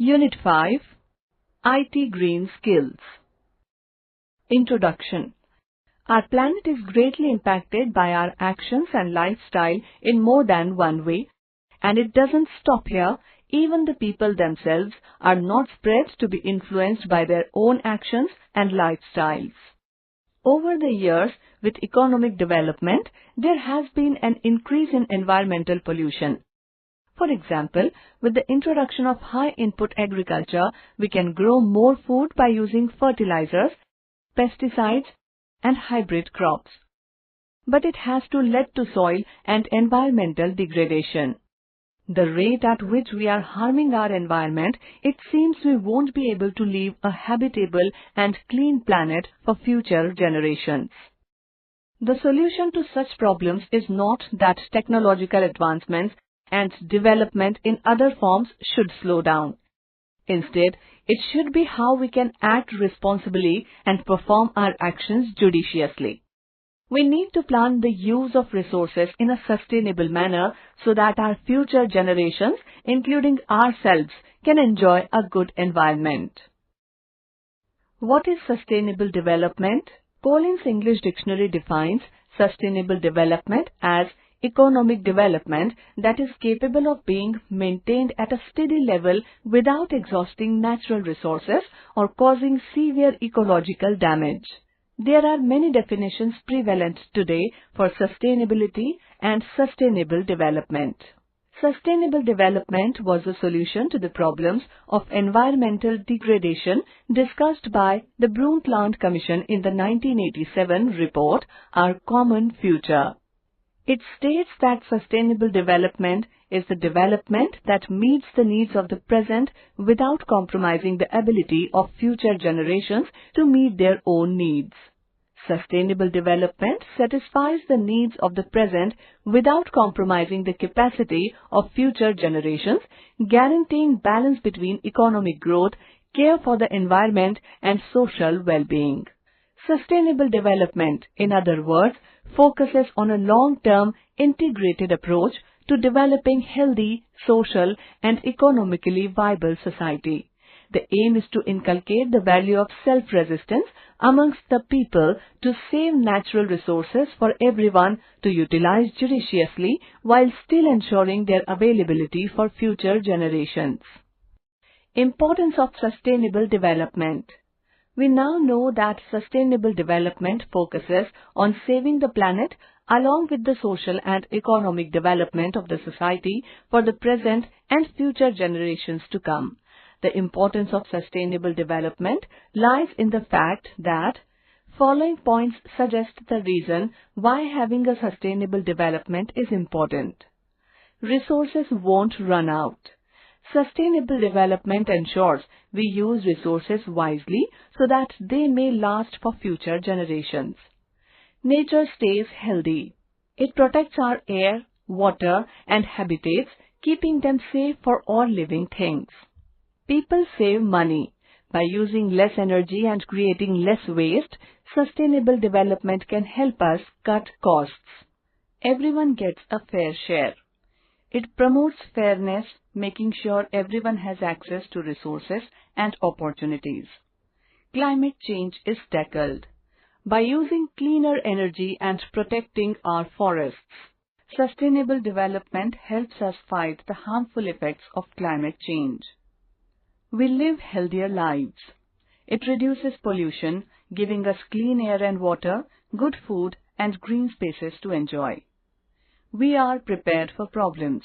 Unit 5, IT Green Skills. Introduction. Our planet is greatly impacted by our actions and lifestyle in more than one way, and it doesn't stop here. Even the people themselves are not spared to be influenced by their own actions and lifestyles. Over the years, with economic development, there has been an increase in environmental pollution. For example, with the introduction of high-input agriculture, we can grow more food by using fertilizers, pesticides, and hybrid crops. But it has to lead to soil and environmental degradation. The rate at which we are harming our environment, it seems we won't be able to leave a habitable and clean planet for future generations. The solution to such problems is not that technological advancements and development in other forms should slow down. Instead, it should be how we can act responsibly and perform our actions judiciously. We need to plan the use of resources in a sustainable manner so that our future generations, including ourselves, can enjoy a good environment. What is sustainable development? Collins English Dictionary defines sustainable development as economic development that is capable of being maintained at a steady level without exhausting natural resources or causing severe ecological damage. There are many definitions prevalent today for sustainability and sustainable development. Sustainable development was a solution to the problems of environmental degradation discussed by the Brundtland Commission in the 1987 report, Our Common Future. It states that sustainable development is the development that meets the needs of the present without compromising the ability of future generations to meet their own needs. Sustainable development satisfies the needs of the present without compromising the capacity of future generations, guaranteeing balance between economic growth, care for the environment, and social well-being. Sustainable development, in other words, focuses on a long-term, integrated approach to developing healthy, social, and economically viable society. The aim is to inculcate the value of self-resistance amongst the people, to save natural resources for everyone, to utilize judiciously while still ensuring their availability for future generations. Importance of sustainable development. We now know that sustainable development focuses on saving the planet along with the social and economic development of the society for the present and future generations to come. The importance of sustainable development lies in the fact that following points suggest the reason why having a sustainable development is important. Resources won't run out. Sustainable development ensures we use resources wisely so that they may last for future generations. Nature stays healthy. It protects our air, water, and habitats, keeping them safe for all living things. People save money. By using less energy and creating less waste, sustainable development can help us cut costs. Everyone gets a fair share. It promotes fairness, making sure everyone has access to resources and opportunities. Climate change is tackled. By using cleaner energy and protecting our forests, sustainable development helps us fight the harmful effects of climate change. We live healthier lives. It reduces pollution, giving us clean air and water, good food, and green spaces to enjoy. We are prepared for problems.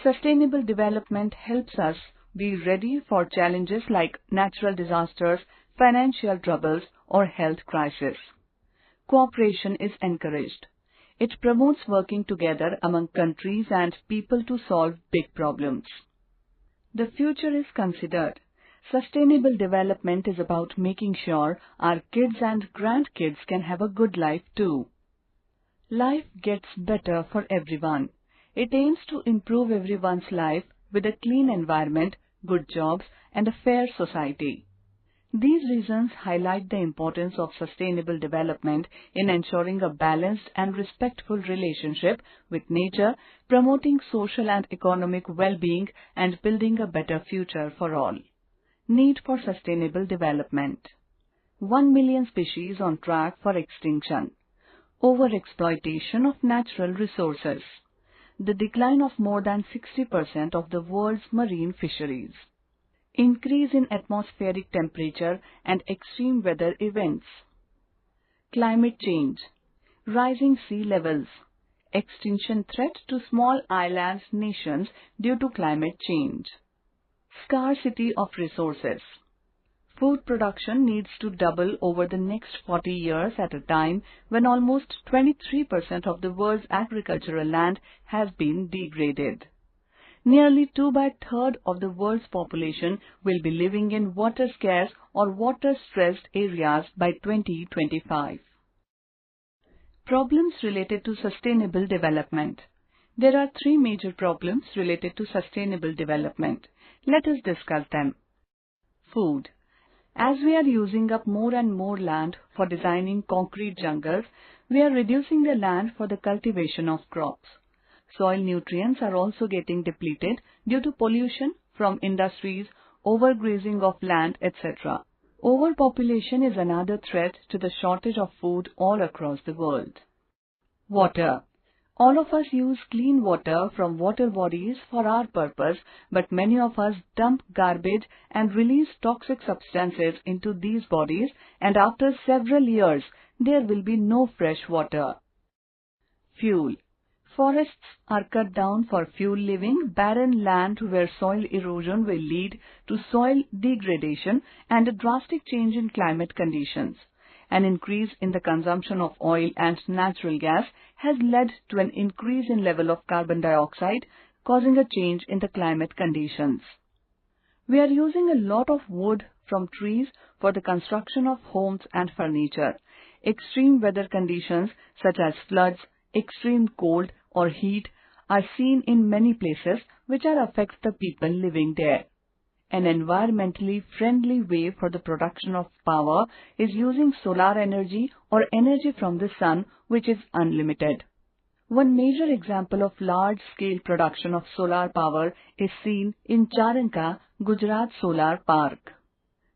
Sustainable development helps us be ready for challenges like natural disasters, financial troubles, or health crisis. Cooperation is encouraged. It promotes working together among countries and people to solve big problems. The future is considered. Sustainable development is about making sure our kids and grandkids can have a good life too. Life gets better for everyone. It aims to improve everyone's life with a clean environment, good jobs, and a fair society. These reasons highlight the importance of sustainable development in ensuring a balanced and respectful relationship with nature, promoting social and economic well-being, and building a better future for all. Need for sustainable development. 1 million species on track for extinction. Overexploitation of natural resources. The decline of more than 60% of the world's marine fisheries. Increase in atmospheric temperature and extreme weather events. Climate change. Rising sea levels. Extinction threat to small island nations due to climate change. Scarcity of resources. Food production needs to double over the next 40 years at a time when almost 23% of the world's agricultural land has been degraded. Nearly 2/3 of the world's population will be living in water-scarce or water-stressed areas by 2025. Problems related to sustainable development. There are 3 major problems related to sustainable development. Let us discuss them. Food. As we are using up more and more land for designing concrete jungles, we are reducing the land for the cultivation of crops. Soil nutrients are also getting depleted due to pollution from industries, overgrazing of land, etc. Overpopulation is another threat to the shortage of food all across the world. Water. All of us use clean water from water bodies for our purpose, but many of us dump garbage and release toxic substances into these bodies, and after several years, there will be no fresh water. Fuel. Forests are cut down for fuel, leaving barren land where soil erosion will lead to soil degradation and a drastic change in climate conditions. An increase in the consumption of oil and natural gas has led to an increase in level of carbon dioxide, causing a change in the climate conditions. We are using a lot of wood from trees for the construction of homes and furniture. Extreme weather conditions such as floods, extreme cold or heat are seen in many places, which affects the people living there. An environmentally friendly way for the production of power is using solar energy or energy from the sun, which is unlimited. One major example of large-scale production of solar power is seen in Charanka, Gujarat Solar Park.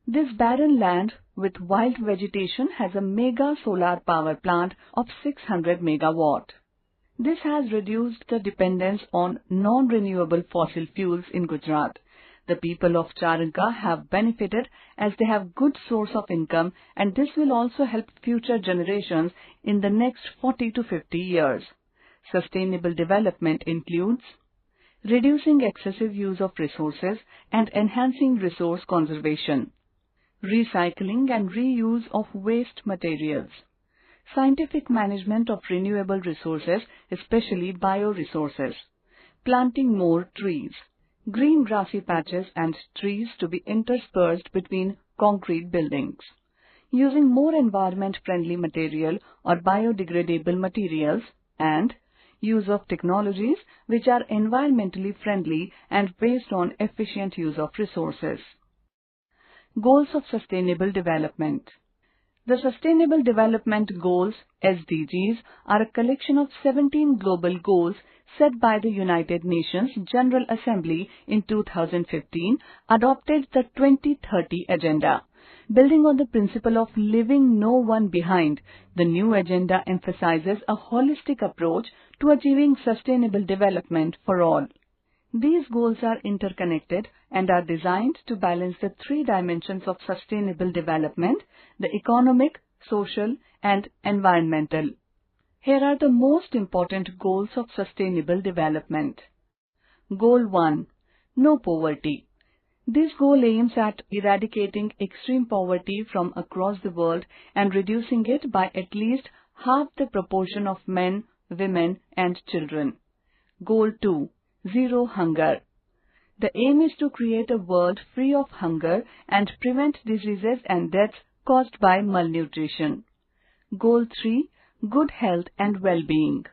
This barren land with wild vegetation has a mega solar power plant of 600 megawatt. This has reduced the dependence on non-renewable fossil fuels in Gujarat. The people of Charanka have benefited as they have good source of income, and this will also help future generations in the next 40 to 50 years. Sustainable development includes reducing excessive use of resources and enhancing resource conservation, recycling and reuse of waste materials, scientific management of renewable resources, especially bioresources, planting more trees, green grassy patches and trees to be interspersed between concrete buildings, using more environment-friendly material or biodegradable materials, and use of technologies which are environmentally friendly and based on efficient use of resources. Goals of Sustainable Development. The Sustainable Development Goals, SDGs, are a collection of 17 global goals set by the United Nations General Assembly in 2015, adopted the 2030 Agenda. Building on the principle of leaving no one behind, the new agenda emphasizes a holistic approach to achieving sustainable development for all. These goals are interconnected and are designed to balance the 3 dimensions of sustainable development: the economic, social, and environmental. Here are the most important goals of sustainable development. Goal 1. No poverty. This goal aims at eradicating extreme poverty from across the world and reducing it by at least half the proportion of men, women, and children. Goal 2. Zero hunger. The aim is to create a world free of hunger and prevent diseases and deaths caused by malnutrition. Goal 3. Good health and well-being.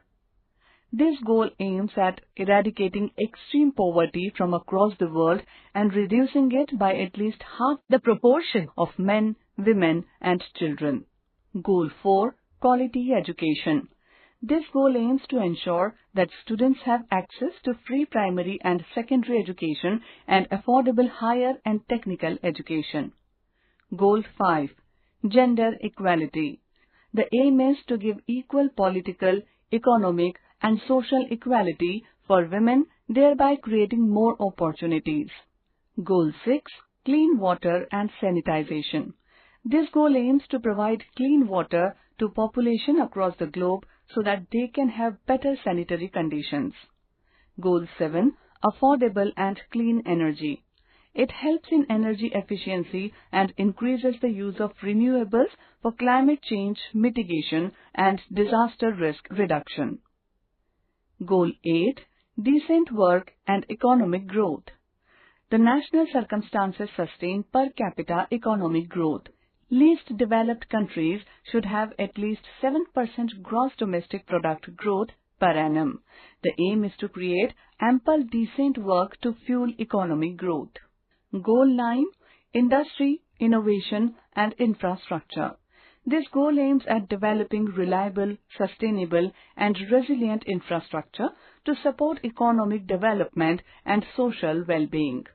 This goal aims at eradicating extreme poverty from across the world and reducing it by at least half the proportion of men, women and children. Goal 4. Quality education. This goal aims to ensure that students have access to free primary and secondary education and affordable higher and technical education. Goal 5. Gender equality. The aim is to give equal political, economic and social equality for women, thereby creating more opportunities. Goal 6. Clean water and sanitization. This goal aims to provide clean water to population across the globe so that they can have better sanitary conditions. Goal 7. Affordable and clean energy. It helps in energy efficiency and increases the use of renewables for climate change mitigation and disaster risk reduction. Goal 8. Decent work and economic growth. The national circumstances sustain per capita economic growth. Least developed countries should have at least 7% gross domestic product growth per annum. The aim is to create ample decent work to fuel economic growth. Goal 9. Industry, innovation and infrastructure. This goal aims at developing reliable, sustainable and resilient infrastructure to support economic development and social well-being.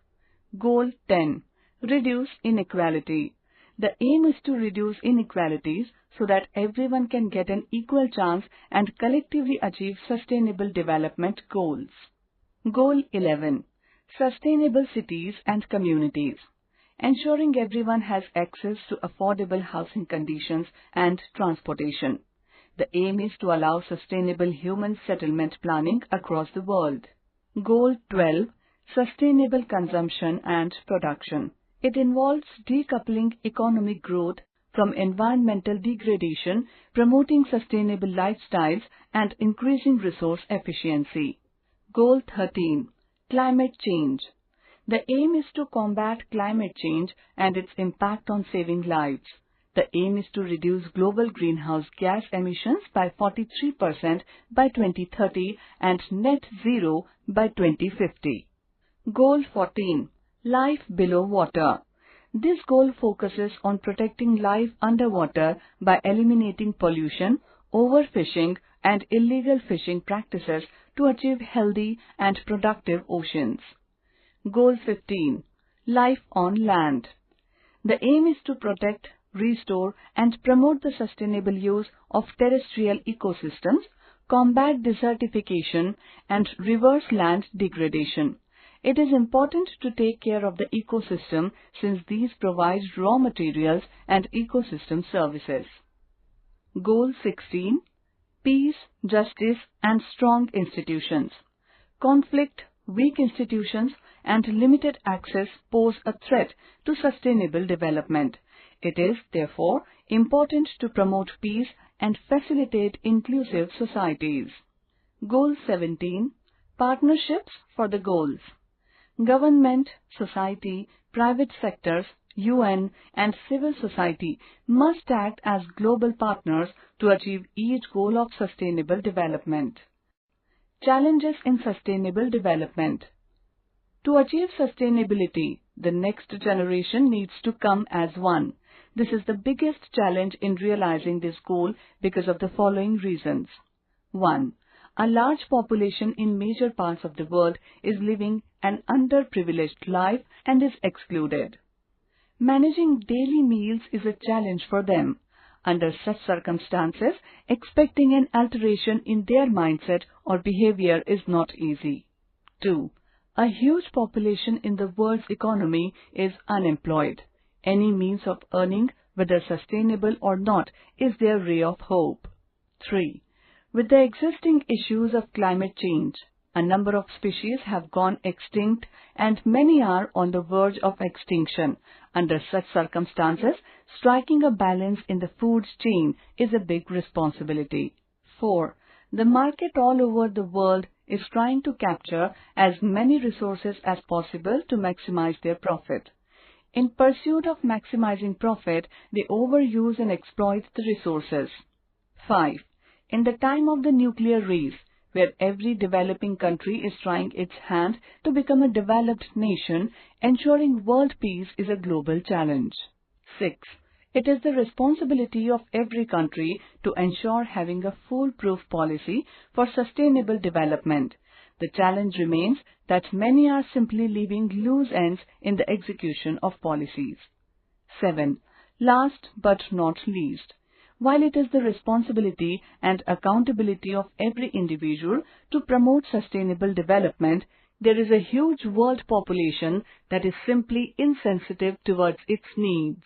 Goal 10. Reduce inequality. The aim is to reduce inequalities so that everyone can get an equal chance and collectively achieve sustainable development goals. Goal 11. Sustainable cities and communities. Ensuring everyone has access to affordable housing conditions and transportation. The aim is to allow sustainable human settlement planning across the world. Goal 12. Sustainable consumption and production. It involves decoupling economic growth from environmental degradation, promoting sustainable lifestyles, and increasing resource efficiency. Goal 13. Climate change. The aim is to combat climate change and its impact on saving lives. The aim is to reduce global greenhouse gas emissions by 43% by 2030 and net zero by 2050. Goal 14. Life below water. This goal focuses on protecting life underwater by eliminating pollution, overfishing and illegal fishing practices to achieve healthy and productive oceans. Goal 15. Life on land. The aim is to protect, restore and promote the sustainable use of terrestrial ecosystems, combat desertification and reverse land degradation. It is important to take care of the ecosystem since these provide raw materials and ecosystem services. Goal 16. Peace, justice and strong institutions. Conflict, weak institutions and limited access pose a threat to sustainable development. It is, therefore, important to promote peace and facilitate inclusive societies. Goal 17. Partnerships for the goals. Government, society, private sectors, UN and civil society must act as global partners to achieve each goal of sustainable development. Challenges in sustainable development. To achieve sustainability, the next generation needs to come as one. This is the biggest challenge in realizing this goal because of the following reasons. 1. A large population in major parts of the world is living an underprivileged life and is excluded. Managing daily meals is a challenge for them. Under such circumstances, expecting an alteration in their mindset or behavior is not easy. 2. A huge population in the world's economy is unemployed. Any means of earning, whether sustainable or not, is their ray of hope. 3. With the existing issues of climate change, a number of species have gone extinct and many are on the verge of extinction. Under such circumstances, striking a balance in the food chain is a big responsibility. 4. The market all over the world is trying to capture as many resources as possible to maximize their profit. In pursuit of maximizing profit, they overuse and exploit the resources. 5. In the time of the nuclear race, where every developing country is trying its hand to become a developed nation, ensuring world peace is a global challenge. 6. It is the responsibility of every country to ensure having a foolproof policy for sustainable development. The challenge remains that many are simply leaving loose ends in the execution of policies. 7. Last but not least, while it is the responsibility and accountability of every individual to promote sustainable development, there is a huge world population that is simply insensitive towards its needs.